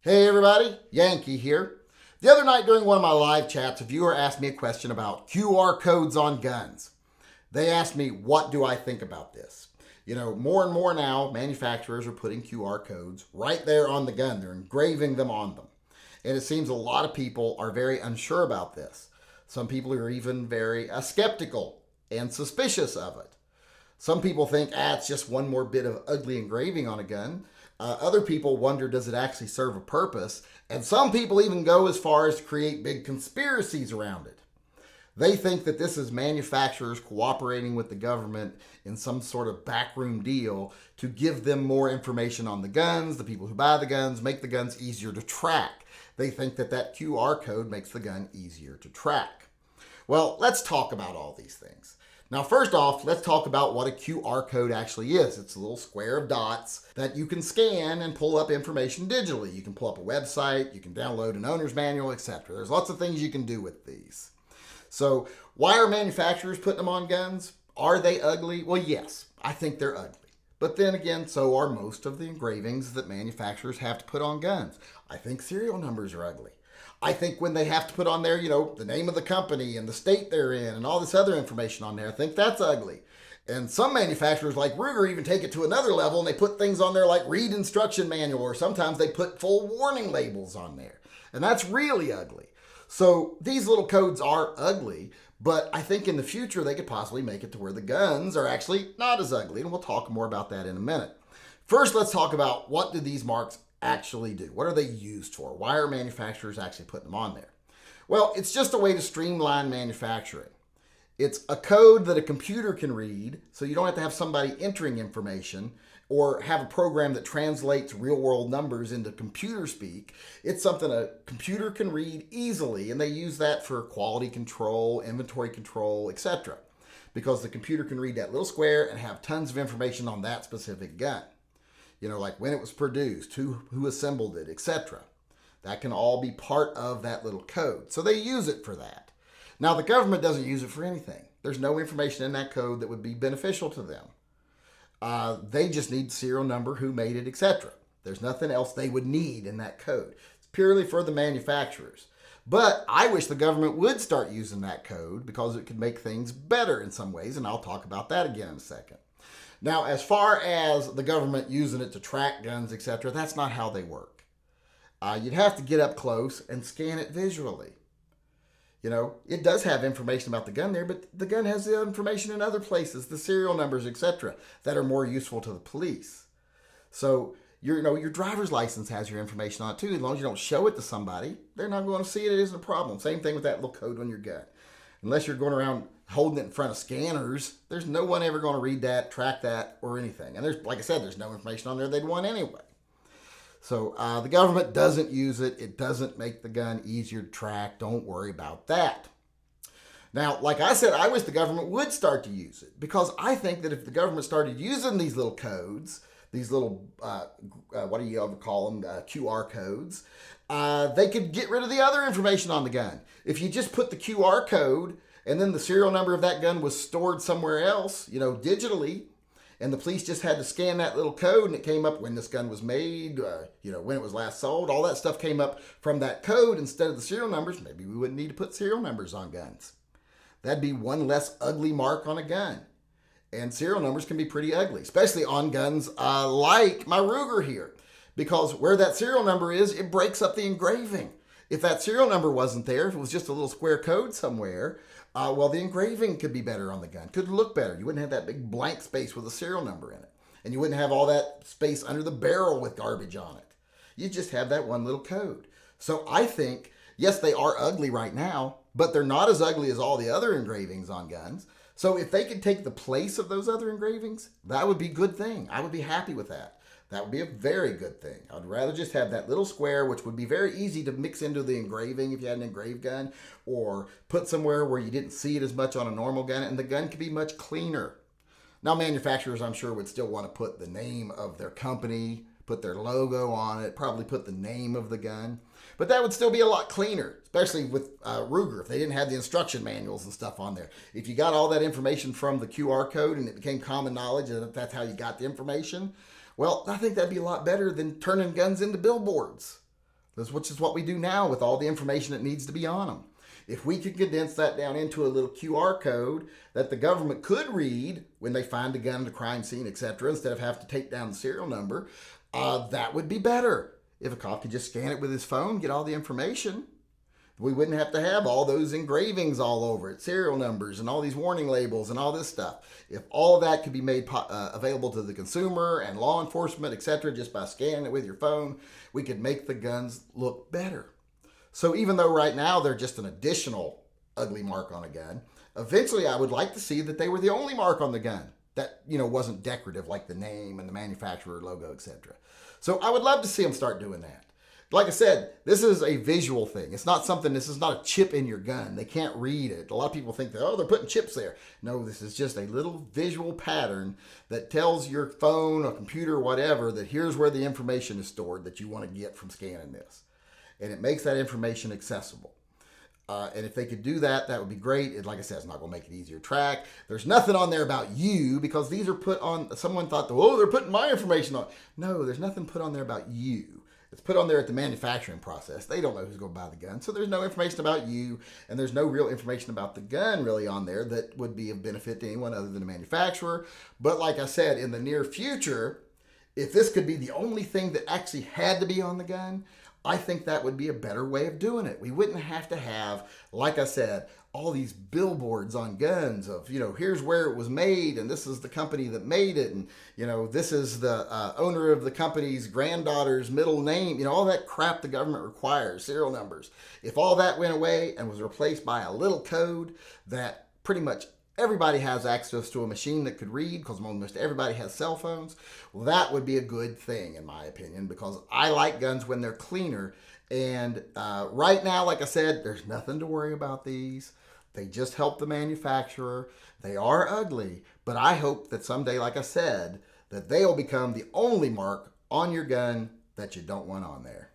Hey everybody, Yankee here. The other night during one of my live chats, a viewer asked me a question about QR codes on guns. They asked me, what do I think about this? You know, more and more now, manufacturers are putting QR codes right there on the gun. They're engraving them on them. And it seems a lot of people are very unsure about this. Some people are even very skeptical and suspicious of it. Some people think, it's just one more bit of ugly engraving on a gun. Other people wonder, does it actually serve a purpose? And some people even go as far as to create big conspiracies around it. They think that this is manufacturers cooperating with the government in some sort of backroom deal to give them more information on the guns, the people who buy the guns, make the guns easier to track. They think that that QR code makes the gun easier to track. Well, let's talk about all these things. Now, first off, let's talk about what a QR code actually is. It's a little square of dots that you can scan and pull up information digitally. You can pull up a website, you can download an owner's manual, etc. There's lots of things you can do with these. So, why are manufacturers putting them on guns? Are they ugly? Well, yes, I think they're ugly. But then again, so are most of the engravings that manufacturers have to put on guns. I think serial numbers are ugly. I think when they have to put on there, the name of the company and the state they're in and all this other information on there, I think that's ugly. And some manufacturers like Ruger even take it to another level and they put things on there like read instruction manual, or sometimes they put full warning labels on there. And that's really ugly. So these little codes are ugly, but I think in the future they could possibly make it to where the guns are actually not as ugly. And we'll talk more about that in a minute. First, let's talk about what do these marks actually do? What are they used for? Why are manufacturers actually putting them on there? Well, it's just a way to streamline manufacturing. It's a code that a computer can read, so you don't have to have somebody entering information or have a program that translates real-world numbers into computer speak. It's something a computer can read easily, and they use that for quality control, inventory control, etc. Because the computer can read that little square and have tons of information on that specific gun. Like when it was produced, who assembled it, etc. That can all be part of that little code. So they use it for that. Now, the government doesn't use it for anything. There's no information in that code that would be beneficial to them. They just need serial number, who made it, etc. There's nothing else they would need in that code. It's purely for the manufacturers. But I wish the government would start using that code because it could make things better in some ways, and I'll talk about that again in a second. Now, as far as the government using it to track guns, etc., that's not how they work. You'd have to get up close and scan it visually. It does have information about the gun there, but the gun has the information in other places, the serial numbers, etc., that are more useful to the police. So, your driver's license has your information on it too. As long as you don't show it to somebody, they're not going to see it. It isn't a problem. Same thing with that little code on your gun. Unless you're going around holding it in front of scanners, there's no one ever going to read that, track that, or anything. And like I said, there's no information on there they'd want anyway. So the government doesn't use it. It doesn't make the gun easier to track. Don't worry about that. Now, like I said, I wish the government would start to use it, because I think that if the government started using these little codes, these little, what do you ever call them, QR codes, they could get rid of the other information on the gun. If you just put the QR code and then the serial number of that gun was stored somewhere else, digitally, and the police just had to scan that little code and it came up when this gun was made, when it was last sold, all that stuff came up from that code instead of the serial numbers, maybe we wouldn't need to put serial numbers on guns. That'd be one less ugly mark on a gun. And serial numbers can be pretty ugly, especially on guns like my Ruger here. Because where that serial number is, it breaks up the engraving. If that serial number wasn't there, if it was just a little square code somewhere, the engraving could be better on the gun, could look better. You wouldn't have that big blank space with a serial number in it. And you wouldn't have all that space under the barrel with garbage on it. You just have that one little code. So I think, yes, they are ugly right now, but they're not as ugly as all the other engravings on guns. So if they could take the place of those other engravings, that would be a good thing. I would be happy with that. That would be a very good thing. I'd rather just have that little square, which would be very easy to mix into the engraving if you had an engraved gun, or put somewhere where you didn't see it as much on a normal gun, and the gun could be much cleaner. Now, manufacturers, I'm sure, would still want to put the name of their company, put their logo on it, probably put the name of the gun. But that would still be a lot cleaner, especially with Ruger, if they didn't have the instruction manuals and stuff on there. If you got all that information from the QR code and it became common knowledge and that's how you got the information, well, I think that'd be a lot better than turning guns into billboards. which is what we do now with all the information that needs to be on them. If we could condense that down into a little QR code that the government could read when they find a gun at a crime scene, etc., instead of having to take down the serial number, that would be better. If a cop could just scan it with his phone, get all the information, we wouldn't have to have all those engravings all over it, serial numbers and all these warning labels and all this stuff. If all of that could be made available to the consumer and law enforcement, etc., just by scanning it with your phone, we could make the guns look better. So even though right now they're just an additional ugly mark on a gun, eventually I would like to see that they were the only mark on the gun that, wasn't decorative like the name and the manufacturer logo, etc. So I would love to see them start doing that. Like I said, this is a visual thing. It's not something, this is not a chip in your gun. They can't read it. A lot of people think that, they're putting chips there. No, this is just a little visual pattern that tells your phone or computer or whatever that here's where the information is stored that you want to get from scanning this. And it makes that information accessible. And if they could do that, that would be great. Like I said, it's not going to make it easier to track. There's nothing on there about you because these are put on, someone thought, they're putting my information on. No, there's nothing put on there about you. It's put on there at the manufacturing process. They don't know who's going to buy the gun. So there's no information about you, and there's no real information about the gun really on there that would be of benefit to anyone other than the manufacturer. But like I said, in the near future, if this could be the only thing that actually had to be on the gun, I think that would be a better way of doing it. We wouldn't have to have, like I said, all these billboards on guns of, here's where it was made, and this is the company that made it, and, this is the owner of the company's granddaughter's middle name, all that crap the government requires, serial numbers. If all that went away and was replaced by a little code that pretty much everybody has access to a machine that could read, because almost everybody has cell phones, well, that would be a good thing, in my opinion, because I like guns when they're cleaner. And right now, like I said, there's nothing to worry about these. They just help the manufacturer. They are ugly, but I hope that someday, like I said, that they'll become the only mark on your gun that you don't want on there.